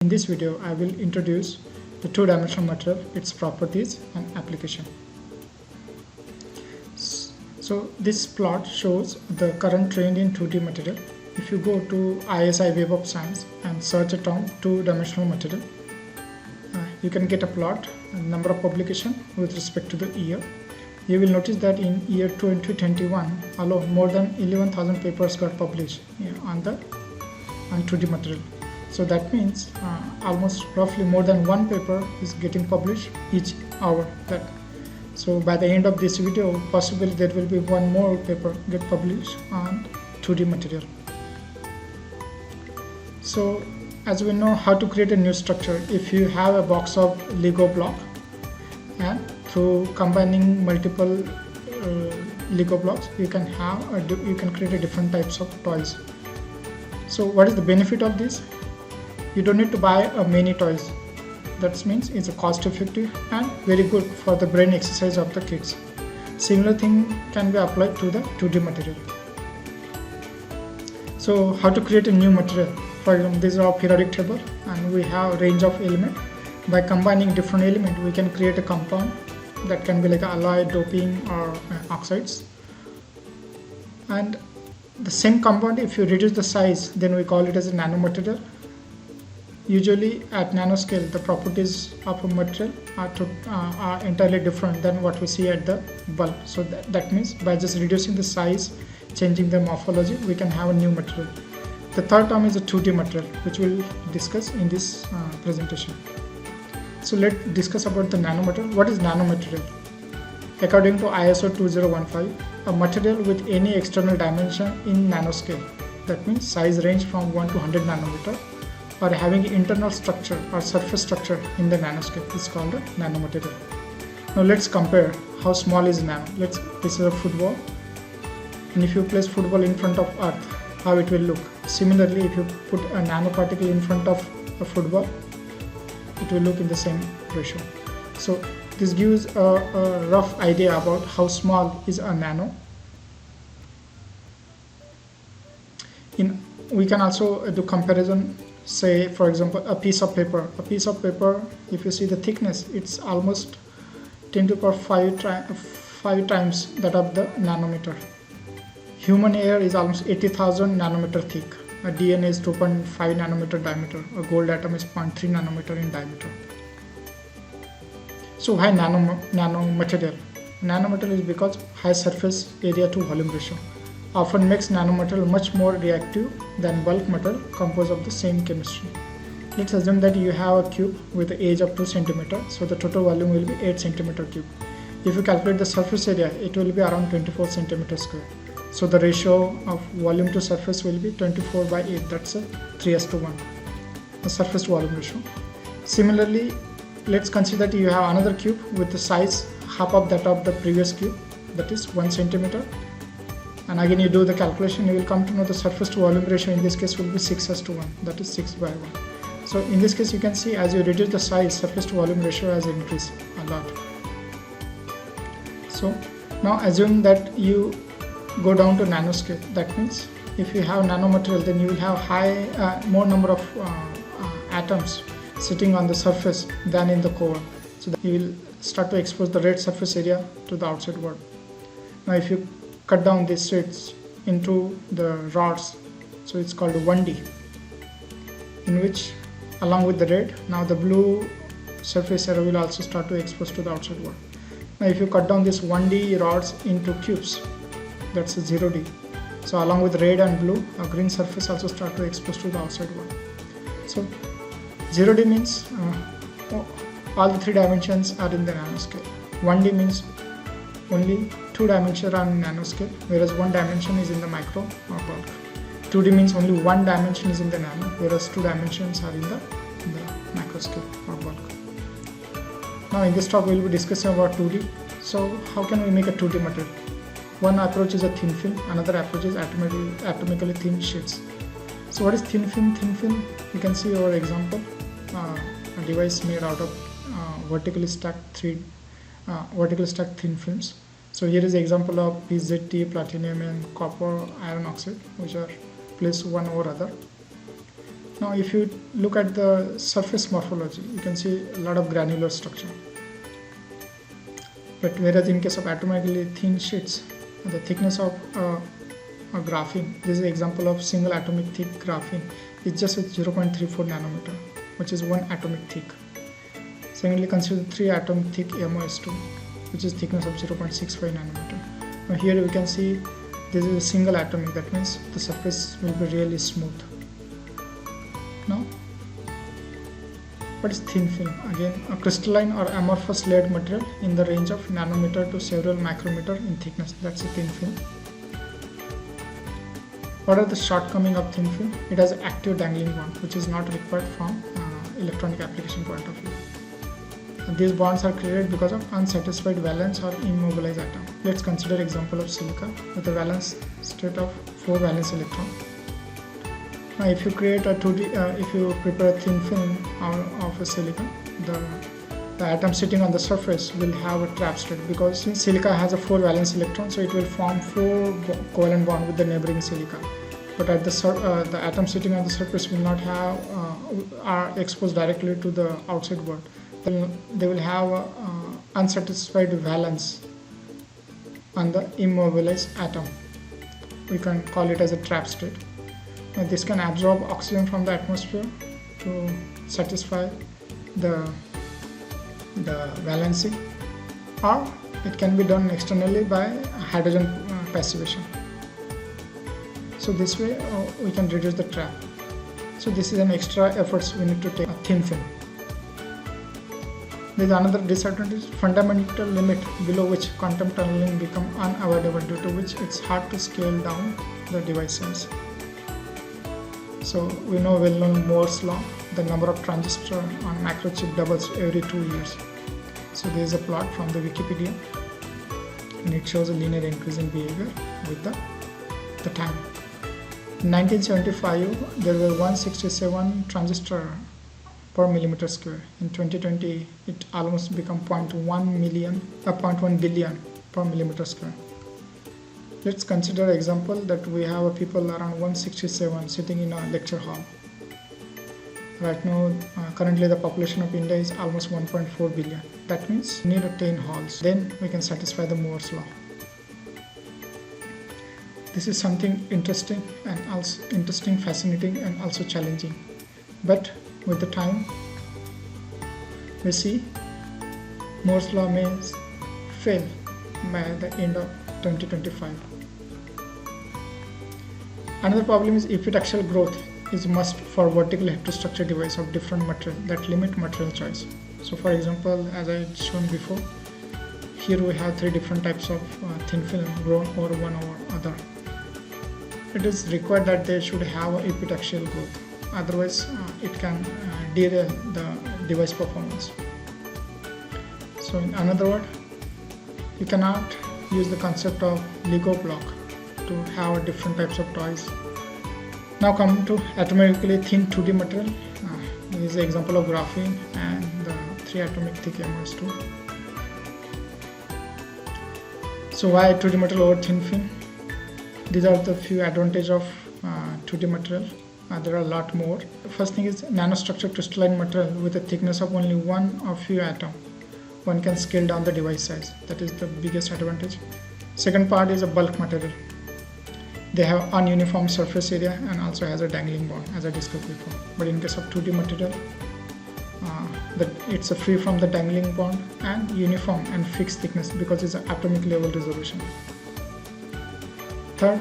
In this video, I will introduce the two-dimensional material, its properties and application. So this plot shows the current trend in 2D material. If you go to ISI Web of Science and search a term two-dimensional material, you can get a plot, a number of publication with respect to the year. You will notice that in year 2021 alone, more than 11,000 papers got published on 2D material. So that means almost roughly more than one paper is getting published each hour. So by the end of this video, possibly there will be one more paper get published on 2D material. So as we know how to create a new structure, if you have a box of Lego block and through combining multiple Lego blocks, you can create a different types of toys. So what is the benefit of this? You don't need to buy many toys. That means it's a cost effective and very good for the brain exercise of the kids. Similar thing can be applied to the 2D material. So how to create a new material? For example, this is our periodic table and we have a range of elements. By combining different elements, we can create a compound that can be like alloy, doping or oxides. And the same compound, if you reduce the size, then we call it as a nanomaterial. Usually at nanoscale, the properties of a material are entirely different than what we see at the bulk. So that means by just reducing the size, changing the morphology, we can have a new material. The third term is a 2D material, which we'll discuss in this presentation. So let's discuss about the nanomaterial. What is nanomaterial? According to ISO 2015, a material with any external dimension in nanoscale, that means size range from 1 to 100 nanometer, or having internal structure or surface structure in the nanoscale is called a nanomaterial. Now let's compare how small is nano. This is a football, and if you place football in front of earth, how it will look. Similarly, if you put a nanoparticle in front of a football, it will look in the same ratio. So this gives a rough idea about how small is a nano. We can also do comparison. Say for example a piece of paper. If you see the thickness, it's almost 10 to the power 5 times that of the nanometer. Human hair is almost 80,000 nanometer thick. A DNA is 2.5 nanometer diameter. A gold atom is 0.3 nanometer in diameter. So why nanomaterial? Nanomaterial is because high surface area to volume ratio often makes nanomaterial much more reactive than bulk material composed of the same chemistry. Let's assume that you have a cube with an edge of 2 cm, so the total volume will be 8 cm cube. If you calculate the surface area, it will be around 24 cm square. So the ratio of volume to surface will be 24 by 8, that's a 3:1, the surface to volume ratio. Similarly, let's consider that you have another cube with the size half of that of the previous cube, that is 1 cm. And again you do the calculation, you will come to know the surface to volume ratio in this case will be 6:1, that is 6 by 1. So in this case you can see as you reduce the size, surface to volume ratio has increased a lot. So now assume that you go down to nanoscale. That means if you have nanomaterial, then you will have more number of atoms sitting on the surface than in the core. So that you will start to expose the red surface area to the outside world. Now if you cut down these sheets into the rods, so it's called 1D, in which along with the red, now the blue surface area will also start to expose to the outside world. Now if you cut down these 1D rods into cubes, that's a 0D. So along with red and blue, a green surface also start to expose to the outside world. So 0D means all the 3 dimensions are in the nanoscale. 1D means only 2 dimensions are in nanoscale, whereas 1 dimension is in the micro or bulk. 2D means only 1 dimension is in the nano, whereas 2 dimensions are in the microscale or bulk. Now in this talk we will be discussing about 2D. So how can we make a 2D material? One approach is a thin film, another approach is atomically thin sheets. So what is thin film? Thin film, you can see our example, a device made out of vertically stacked thin films. So here is the example of PZT, platinum and copper iron oxide, which are placed one over other. Now if you look at the surface morphology, you can see a lot of granular structure. But whereas in case of atomically thin sheets, the thickness of a graphene, this is an example of single atomic thick graphene, is just at 0.34 nanometer, which is 1 atomic thick. Secondly, consider 3 atomic thick MOS2, which is thickness of 0.65 nanometer. Now here we can see this is a single atomic, that means the surface will be really smooth. Now, what is thin film? Again, a crystalline or amorphous layered material in the range of nanometer to several micrometer in thickness. That's a thin film. What are the shortcomings of thin film? It has an active dangling bond, which is not required from electronic application point of view. And these bonds are created because of unsatisfied valence or immobilized atom. Let's consider example of silica with a valence state of 4 valence electron. Now, if you create a 2D, if you prepare a thin film of a silica, the atom sitting on the surface will have a trap state, because since silica has a 4 valence electron, so it will form 4 covalent bond with the neighboring silica. But at the atom sitting on the surface will not have are exposed directly to the outside world. They will have unsatisfied valence on the immobilized atom. We can call it as a trap state. Now, this can absorb oxygen from the atmosphere to satisfy the valency, or it can be done externally by hydrogen passivation. So this way we can reduce the trap. So this is an extra efforts we need to take a thin film. There is another disadvantage, fundamental limit below which quantum tunneling become unavoidable, due to which it's hard to scale down the device size. So we know well-known Moore's law, the number of transistors on microchip doubles every 2 years. So there is a plot from the Wikipedia, and it shows a linear increase in behavior with the time. In 1975, there were 167 transistors per millimeter square. In 2020, it almost become 0.1 billion per millimeter square. Let's consider example that we have people around 167 sitting in a lecture hall. Right now, currently the population of India is almost 1.4 billion. That means we need 10 halls. Then we can satisfy the Moore's law. This is something interesting and also interesting, fascinating, and also challenging. But with the time, we see Moore's law may fail by the end of 2025. Another problem is epitaxial growth is must for vertical heterostructure device of different material that limit material choice. So for example, as I shown before, here we have 3 different types of thin film grown over one or other. It is required that they should have epitaxial growth, otherwise it can derail the device performance. So in another word, you cannot use the concept of Lego block to have different types of toys. Now come to atomically thin 2D material. This is an example of graphene and the 3 atomic thick MOS2. So why 2D material over thin film? These are the few advantages of 2D material. There are a lot more. The first thing is nanostructure crystalline material with a thickness of only one or few atoms. One can scale down the device size. That is the biggest advantage. Second part is a bulk material. They have ununiform surface area and also has a dangling bond, as I discussed before. But in case of 2D material, it's free from the dangling bond and uniform and fixed thickness because it's an atomic level resolution. Third,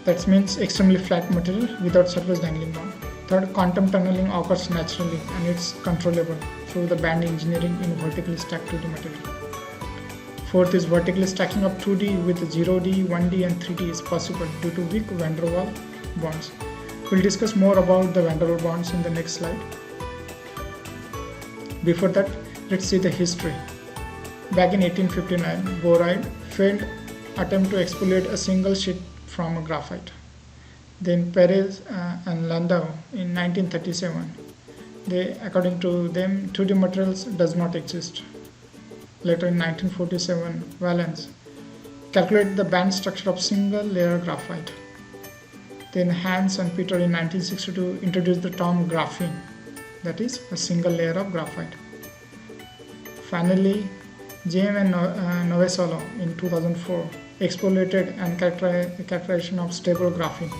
that means extremely flat material without surface dangling bond. Third, quantum tunneling occurs naturally and it's controllable through the band engineering in vertically stacked 2D material. Fourth is vertically stacking up 2D with 0D, 1D and 3D is possible due to weak van der Waals bonds. We'll discuss more about the van der Waals bonds in the next slide. Before that, let's see the history. Back in 1859, Boride failed attempt to exfoliate a single sheet from a graphite. Then Perez and Landau in 1937, according to them, 2D materials does not exist. Later in 1947, Valence calculated the band structure of single layer graphite. Then Hans and Peter in 1962 introduced the term graphene, that is a single layer of graphite. Finally, JM and Novesolo in 2004 exfoliated and characterization of stable graphene.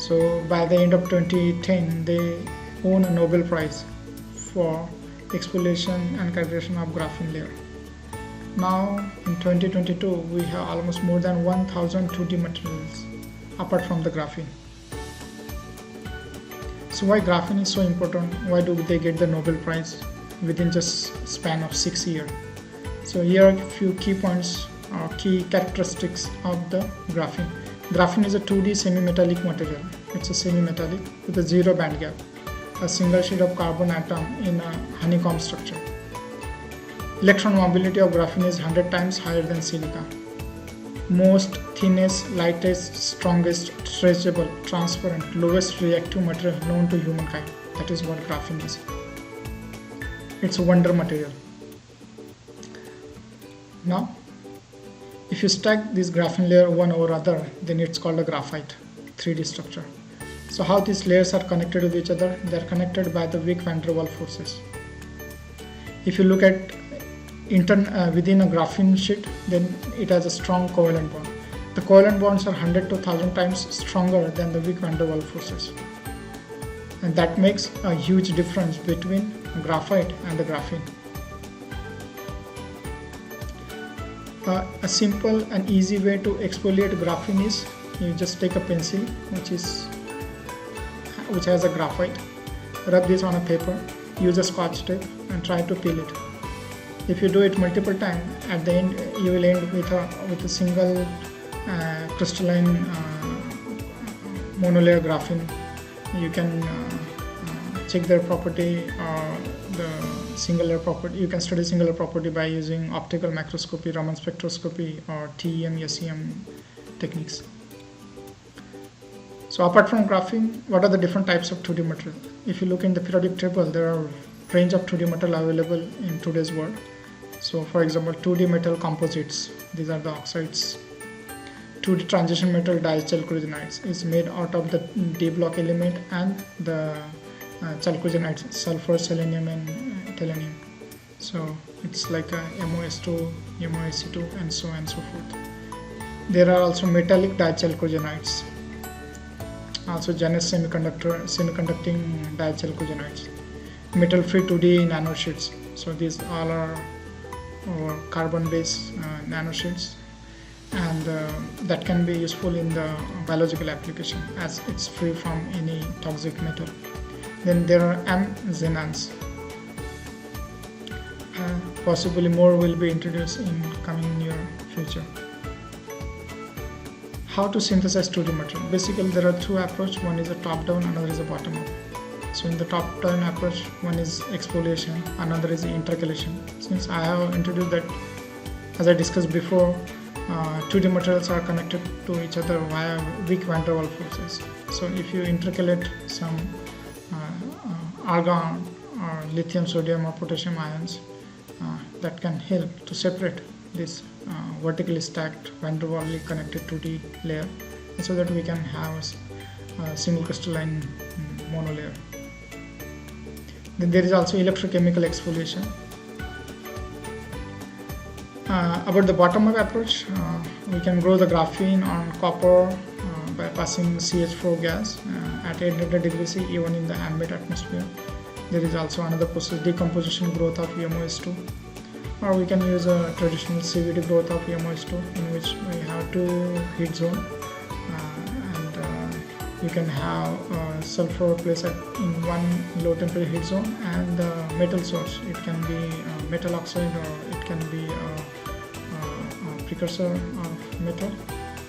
So by the end of 2010, they won a Nobel Prize for exfoliation and characterization of graphene layer. Now in 2022, we have almost more than 1000 2D materials apart from the graphene. So why graphene is so important? Why do they get the Nobel Prize within just span of 6 years? So here are a few key points or key characteristics of the graphene. Graphene is a 2D semi-metallic material. It's a semi-metallic with a zero band gap, a single sheet of carbon atom in a honeycomb structure. Electron mobility of graphene is 100 times higher than silica. Most thinnest, lightest, strongest, stretchable, transparent, lowest reactive material known to humankind. That is what graphene is. It's a wonder material. Now, if you stack this graphene layer one over other, then it's called a graphite 3D structure. So how these layers are connected with each other? They are connected by the weak van der Waals forces. If you look at within a graphene sheet, then it has a strong covalent bond. The covalent bonds are 100 to 1000 times stronger than the weak van der Waals forces. And that makes a huge difference between graphite and the graphene. A simple and easy way to exfoliate graphene is you just take a pencil which has a graphite, rub this on a paper, use a scotch tape and try to peel it. If you do it multiple times, at the end you will end with a single crystalline monolayer graphene. You can check their property or the single layer property. You can study single layer property by using optical microscopy, Raman spectroscopy or TEM, SEM techniques. So apart from graphene, what are the different types of 2D material? If you look in the periodic table, there are range of 2D material available in today's world. So for example, 2D metal composites, these are the oxides. 2D transition metal dichalcogenides is made out of the D block element and the chalcogenides, sulfur, selenium and tellurium. So it's like a MoS2, MoSe2 and so on and so forth. There are also metallic dichalcogenides, also genus semiconducting dichalcogenides. Metal-free 2D nanosheets. So these all are carbon-based nanosheets, and that can be useful in the biological application as it's free from any toxic metal. Then there are M-xenons. Possibly more will be introduced in coming near future. How to synthesize 2D material? Basically, there are two approaches. One is a top-down, another is a bottom-up. So in the top-down approach, one is exfoliation, another is intercalation. Since I have introduced that, as I discussed before, 2D materials are connected to each other via weak van der Waals forces. So if you intercalate some argon or lithium, sodium or potassium ions, that can help to separate this vertically stacked van der Waals connected 2D layer, so that we can have a single crystalline monolayer. Then there is also electrochemical exfoliation. About the bottom-up approach, we can grow the graphene on copper by passing CH4 gas at 800 degrees C even in the ambient atmosphere. There is also another process, decomposition growth of MoS2, or we can use a traditional CVD growth of MoS2 in which we have two heat zones, and you can have sulfur placed in one low temperature heat zone and the metal source. It can be metal oxide or it can be a precursor of metal,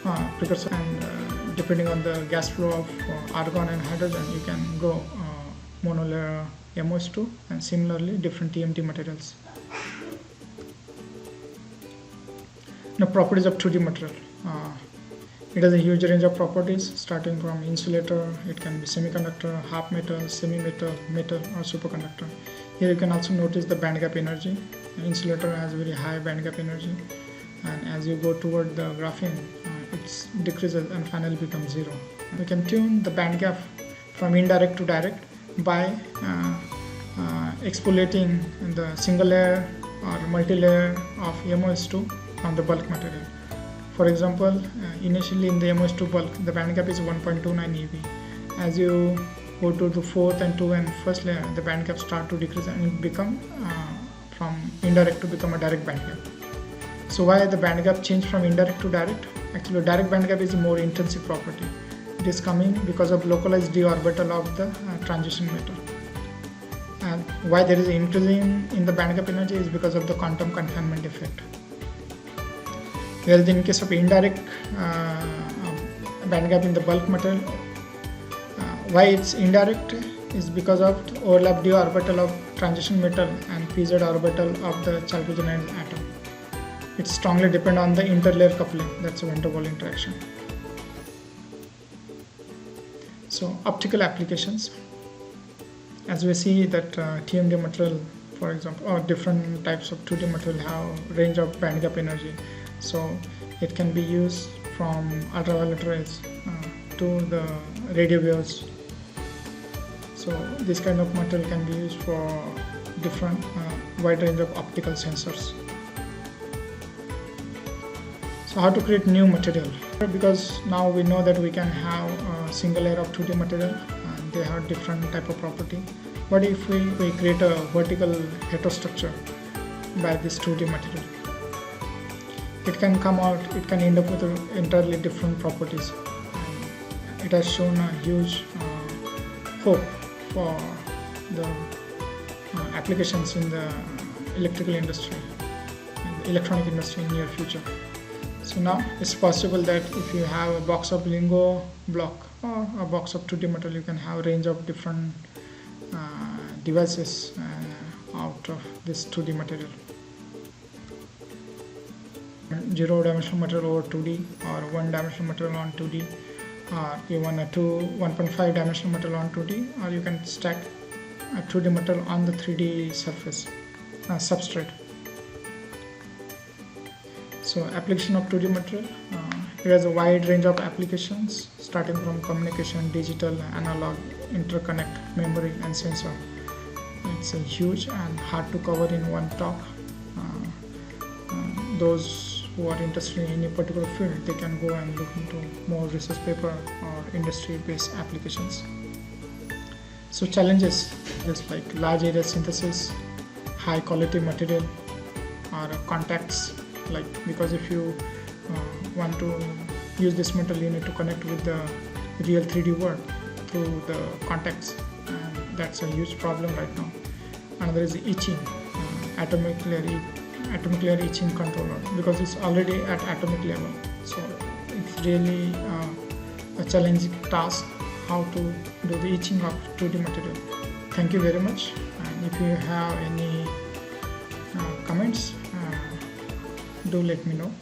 and depending on the gas flow of argon and hydrogen, you can grow monolayer MoS2 and similarly different TMT materials. Now, properties of 2D material. It has a huge range of properties starting from insulator, it can be semiconductor, half metal, semi-metal, metal or superconductor. Here you can also notice the band gap energy. Insulator has very high band gap energy, and as you go toward the graphene, it decreases and finally becomes 0. We can tune the band gap from indirect to direct by exfoliating the single layer or multi-layer of MOS2 on the bulk material. For example, initially in the MOS2 bulk, the band gap is 1.29 eV. As you go to the fourth and 2 and first layer, the band gap start to decrease and it become from indirect to become a direct band gap. So why the band gap change from indirect to direct? Actually, direct band gap is a more intrinsic property. It is coming because of localized d orbital of the transition metal. And why there is an increase in the band gap energy is because of the quantum confinement effect. Whereas in case of indirect band gap in the bulk material, why it's indirect is because of the overlap d orbital of transition metal and pz orbital of the chalcogenide atom. It strongly depends on the interlayer coupling, that's a van der Waals interaction. So optical applications, as we see that TMD material, for example, or different types of 2D material have range of band gap energy. So it can be used from ultraviolet rays to the radio waves. So this kind of material can be used for different wide range of optical sensors. So how to create new material? Because now we know that we can have a single layer of 2D material and they have different type of property. What if we create a vertical heterostructure by this 2D material? It can come out, it can end up with entirely different properties. It has shown a huge hope for the applications in the electrical industry, the electronic industry in near future. So now it's possible that if you have a box of Lingo block or a box of 2D material, you can have a range of different devices out of this 2D material. 0-dimensional material over 2D or 1-dimensional material on 2D, or even a 1.5 dimensional material on 2D, or you can stack a 2D material on the 3D surface substrate. So application of 2D material, it has a wide range of applications starting from communication, digital, analog, interconnect, memory and sensor. It's huge and hard to cover in one talk. Those who are interested in any particular field, they can go and look into more research paper or industry-based applications. So challenges just like large area synthesis, high quality material, or contacts. Like, because if you want to use this metal, you need to connect with the real 3D world through the contacts, and that's a huge problem right now. Another is etching, atomic layer etching controller, because it's already at atomic level. So it's really a challenging task how to do the etching of 2D material. Thank you very much, and if you have any comments, do let me know.